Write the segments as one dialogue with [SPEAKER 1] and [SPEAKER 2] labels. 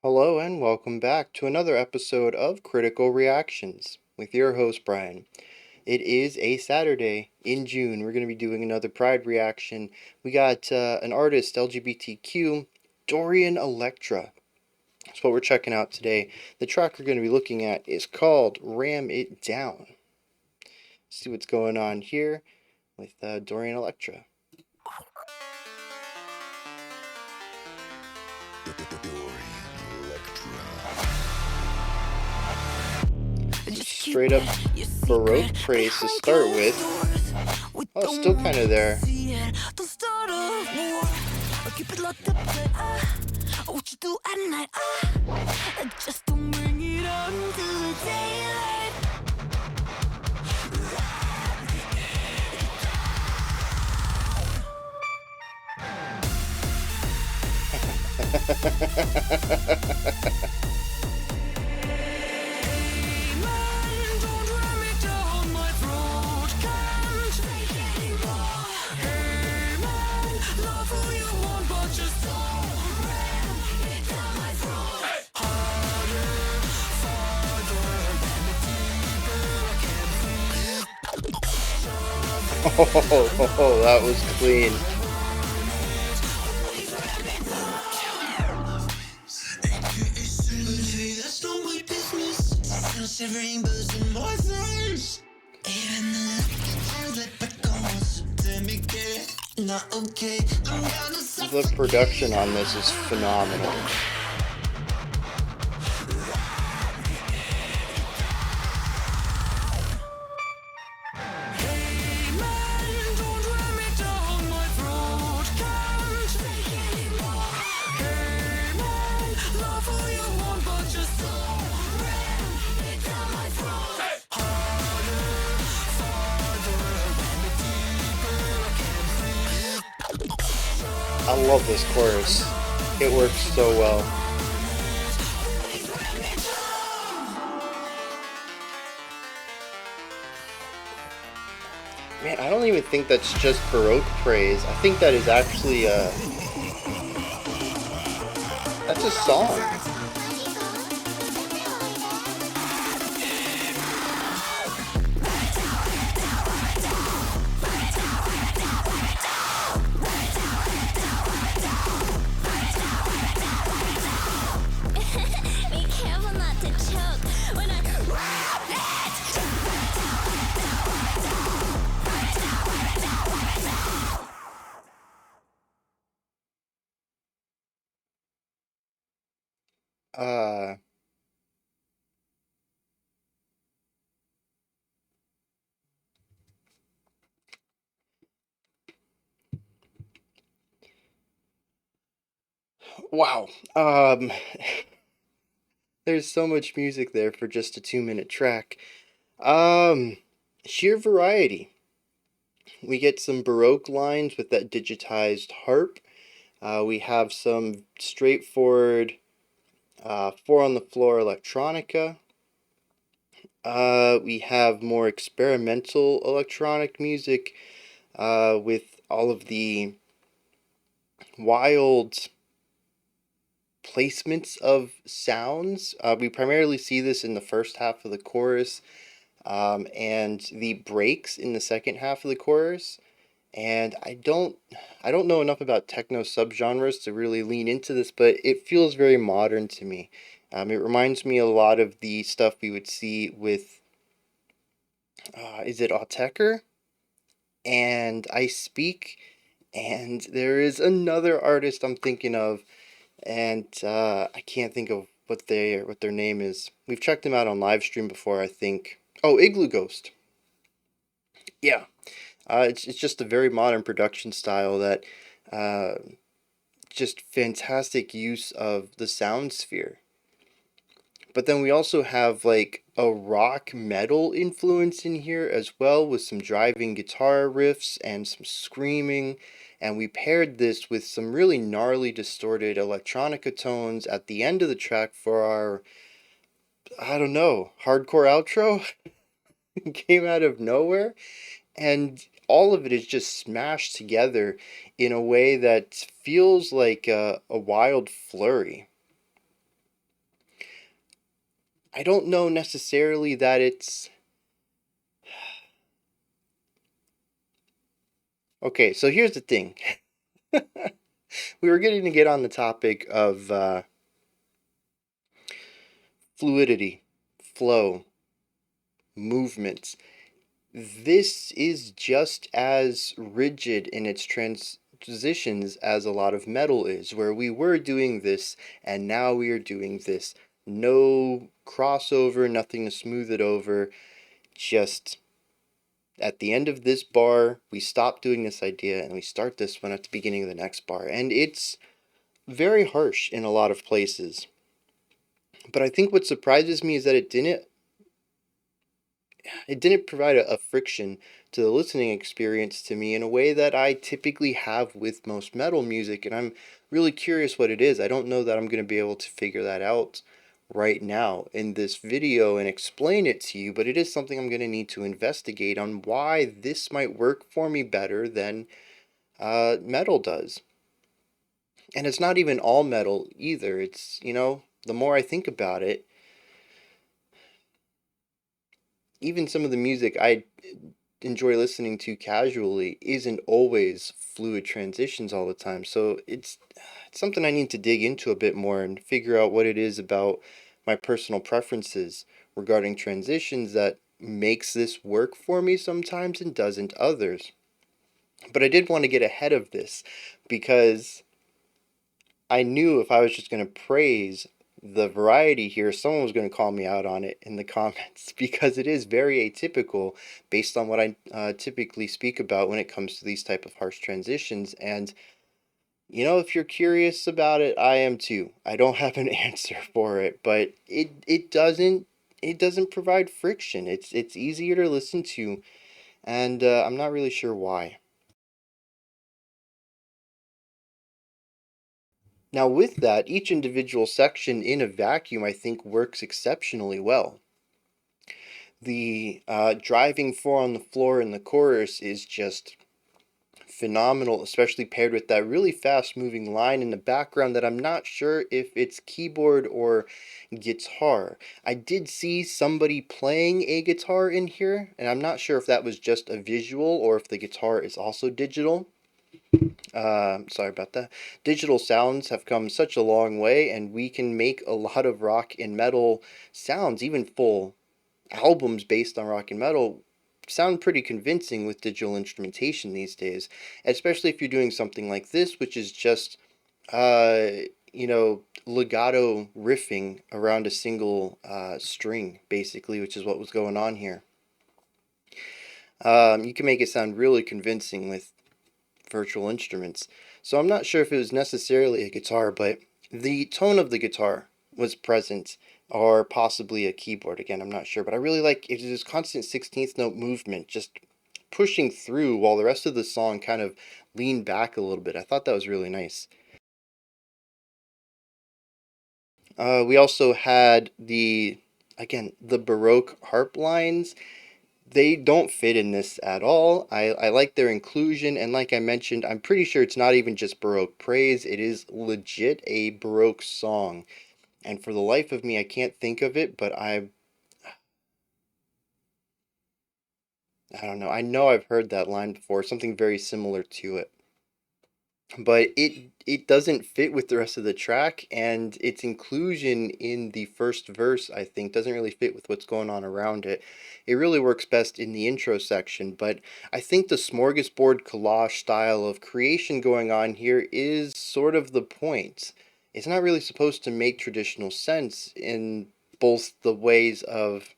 [SPEAKER 1] Hello and welcome back to another episode of Critical Reactions with your host Bryan. It is a Saturday in June. We're going to be doing another Pride reaction. We got an artist, LGBTQ, Dorian Electra. That's what we're checking out today. The track we're going to be looking at is called Ram It Down. Let's see what's going on here with Dorian Electra. Straight up Baroque praise to start with. Oh, still kind of there. Oh, that was clean. The production on this is phenomenal. I love this chorus. It works so well. Man, I don't even think that's just Baroque praise. I think that is actually that's a song. Uh, wow. There's so much music there for just a 2-minute track. Um, Sheer variety. We get some Baroque lines with that digitized harp. We have some straightforward four on the floor electronica. We have more experimental electronic music with all of the wild placements of sounds. We primarily see this in the first half of the chorus and the breaks in the second half of the chorus. And I don't know enough about techno subgenres to really lean into this, but it feels very modern to me. It reminds me a lot of the stuff we would see with is it Autechre and I Speak, and there is another artist I'm thinking of, and I can't think of what their name is. We've checked them out on live stream before, I think. Oh, Igloo Ghost. Yeah, it's just a very modern production style that uh, just fantastic use of the sound sphere. But then we also have like a rock metal influence in here as well, with some driving guitar riffs and some screaming. And we paired this with some really gnarly distorted electronica tones at the end of the track for our, I don't know, hardcore outro. Came out of nowhere. And all of it is just smashed together in a way that feels like a wild flurry. I don't know necessarily that it's okay. So here's the thing. We were getting to get on the topic of fluidity, flow, movements. This is just as rigid in its transitions as a lot of metal is, where we were doing this and now we are doing this. No crossover, nothing to smooth it over. Just at the end of this bar, we stop doing this idea and we start this one at the beginning of the next bar. And it's very harsh in a lot of places. But I think what surprises me is that it didn't provide a friction to the listening experience to me in a way that I typically have with most metal music, and I'm really curious what it is. I don't know that I'm going to be able to figure that out right now in this video and explain it to you, but it is something I'm going to need to investigate on why this might work for me better than metal does. And it's not even all metal either. The more I think about it, even some of the music I enjoy listening to casually isn't always fluid transitions all the time. So it's something I need to dig into a bit more and figure out what it is about my personal preferences regarding transitions that makes this work for me sometimes and doesn't others. But I did want to get ahead of this because I knew if I was just going to praise the variety here, someone was going to call me out on it in the comments because it is very atypical based on what I typically speak about when it comes to these type of harsh transitions. And if you're curious about it, I am too. I don't have an answer for it, but it doesn't provide friction. It's easier to listen to, and I'm not really sure why. Now, with that, each individual section in a vacuum, I think, works exceptionally well. The driving four on the floor in the chorus is just phenomenal, especially paired with that really fast moving line in the background that I'm not sure if it's keyboard or guitar. I did see somebody playing a guitar in here, and I'm not sure if that was just a visual or if the guitar is also digital. Sorry about that. Digital sounds have come such a long way, and we can make a lot of rock and metal sounds, even full albums based on rock and metal, sound pretty convincing with digital instrumentation these days, especially if you're doing something like this, which is just, uh, legato riffing around a single string, basically, which is what was going on here. You can make it sound really convincing with virtual instruments. So I'm not sure if it was necessarily a guitar, but the tone of the guitar was present, or possibly a keyboard. Again, I'm not sure, but I really like it. Is constant 16th note movement, just pushing through while the rest of the song kind of leaned back a little bit. I thought that was really nice. We also had the Baroque harp lines. They don't fit in this at all. I like their inclusion, and like I mentioned, I'm pretty sure it's not even just Baroque praise, it is legit a Baroque song. And for the life of me, I can't think of it, but I don't know. I know I've heard that line before, something very similar to it. But it doesn't fit with the rest of the track, and its inclusion in the first verse, I think, doesn't really fit with what's going on around it. It really works best in the intro section, but I think the smorgasbord collage style of creation going on here is sort of the point. It's not really supposed to make traditional sense in both the ways of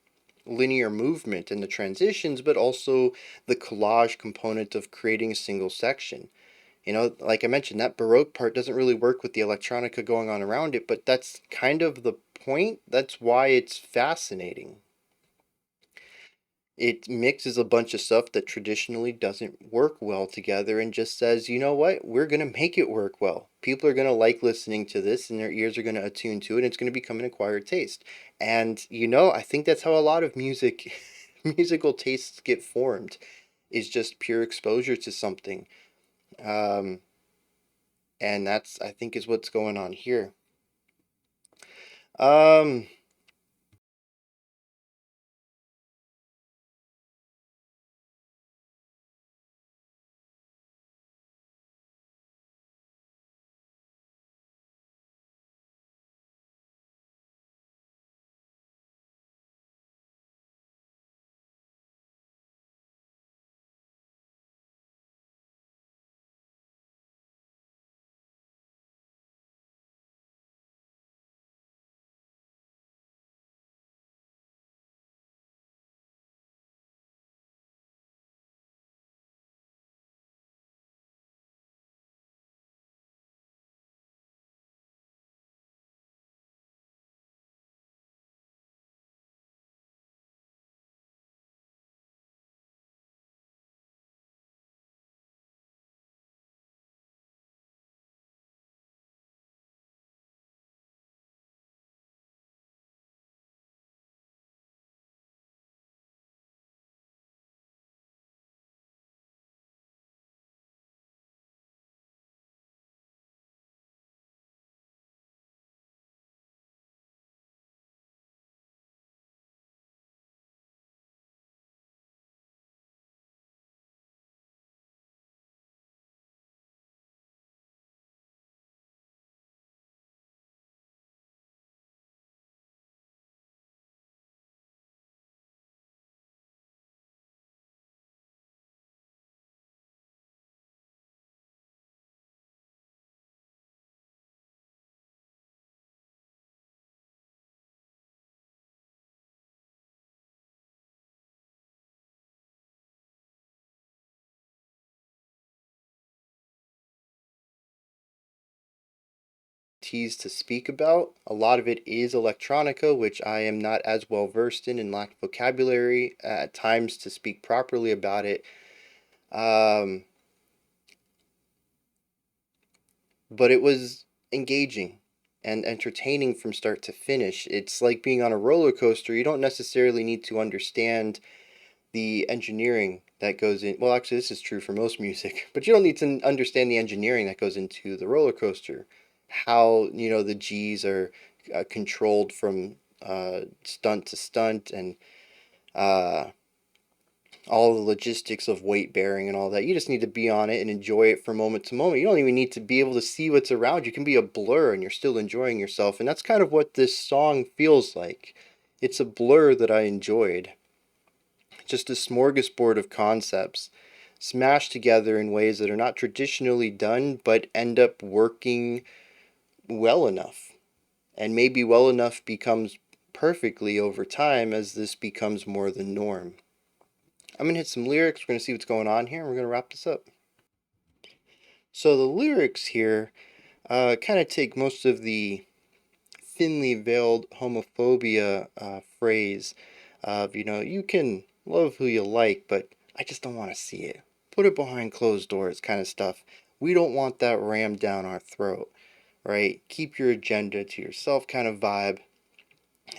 [SPEAKER 1] linear movement and the transitions, but also the collage component of creating a single section. Like I mentioned, that Baroque part doesn't really work with the electronica going on around it, but that's kind of the point. That's why it's fascinating. It mixes a bunch of stuff that traditionally doesn't work well together and just says, you know what, we're going to make it work well. People are going to like listening to this and their ears are going to attune to it, and it's going to become an acquired taste. And, I think that's how a lot of musical tastes get formed, is just pure exposure to something. Um, and that's, I think, is what's going on here. Um, expertise to speak about. A lot of it is electronica, which I am not as well versed in and lack vocabulary at times to speak properly about it. Um, but it was engaging and entertaining from start to finish. It's like being on a roller coaster. You don't necessarily need to understand the engineering that goes in. Well, actually, this is true for most music, but you don't need to understand the engineering that goes into the roller coaster. How, the G's are controlled from stunt to stunt, and uh, all the logistics of weight bearing and all that. You just need to be on it and enjoy it from moment to moment. You don't even need to be able to see what's around. You can be a blur and you're still enjoying yourself. And that's kind of what this song feels like. It's a blur that I enjoyed. Just a smorgasbord of concepts smashed together in ways that are not traditionally done but end up working well enough. And maybe well enough becomes perfectly over time as this becomes more the norm. I'm going to hit some lyrics. We're going to see what's going on here, and we're going to wrap this up. So the lyrics here kind of take most of the thinly veiled homophobia phrase of, you can love who you like, but I just don't want to see it. Put it behind closed doors kind of stuff. We don't want that rammed down our throat, right? Keep your agenda to yourself kind of vibe.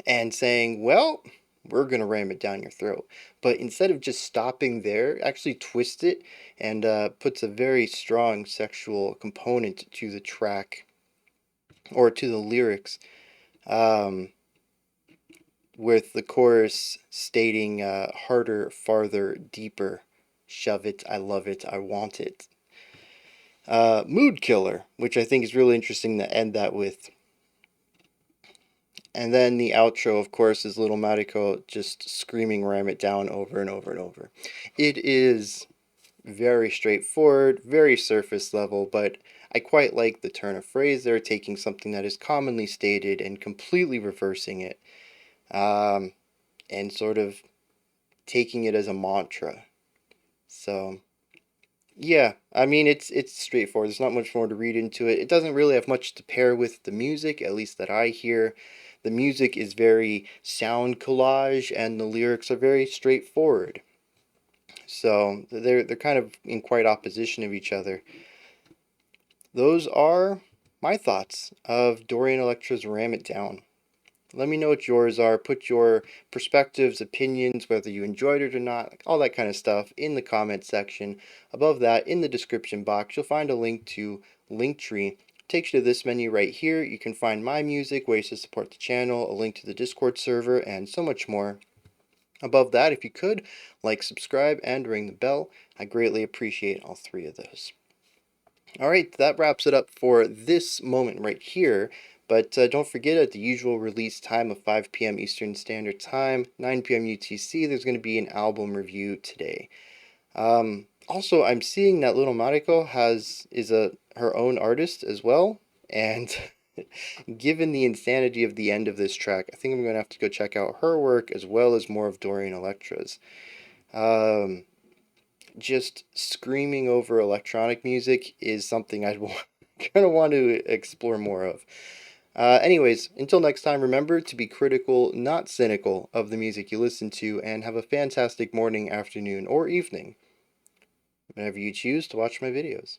[SPEAKER 1] And saying, well, we're going to ram it down your throat. But instead of just stopping there, actually twist it and puts a very strong sexual component to the track or to the lyrics, um, with the chorus stating harder, farther, deeper, shove it, I love it, I want it. Mood killer, which I think is really interesting to end that with. And then the outro, of course, is little Mariko just screaming ram it down over and over and over. It is very straightforward, very surface level, but I quite like the turn of phrase there, taking something that is commonly stated and completely reversing it, and sort of taking it as a mantra. So, yeah, I mean, it's straightforward. There's not much more to read into it. It doesn't really have much to pair with the music, at least that I hear. The music is very sound collage, and the lyrics are very straightforward. So they're kind of in quite opposition of each other. Those are my thoughts of Dorian Electra's Ram It Down. Let me know what yours are. Put your perspectives, opinions, whether you enjoyed it or not, like all that kind of stuff in the comment section. Above that, in the description box, you'll find a link to Linktree. Takes you to this menu right here. You can find my music, ways to support the channel, a link to the Discord server, and so much more. Above that, if you could, like, subscribe, and ring the bell. I greatly appreciate all three of those. Alright, that wraps it up for this moment right here. But don't forget, at the usual release time of 5 p.m. Eastern Standard Time, 9 p.m. UTC, there's going to be an album review today. Also, I'm seeing that Little Mariko is her own artist as well, and given the insanity of the end of this track, I think I'm going to have to go check out her work as well as more of Dorian Electra's. Just screaming over electronic music is something I'd kind of want to explore more of. Anyways, until next time, remember to be critical, not cynical, of the music you listen to, and have a fantastic morning, afternoon, or evening whenever you choose to watch my videos.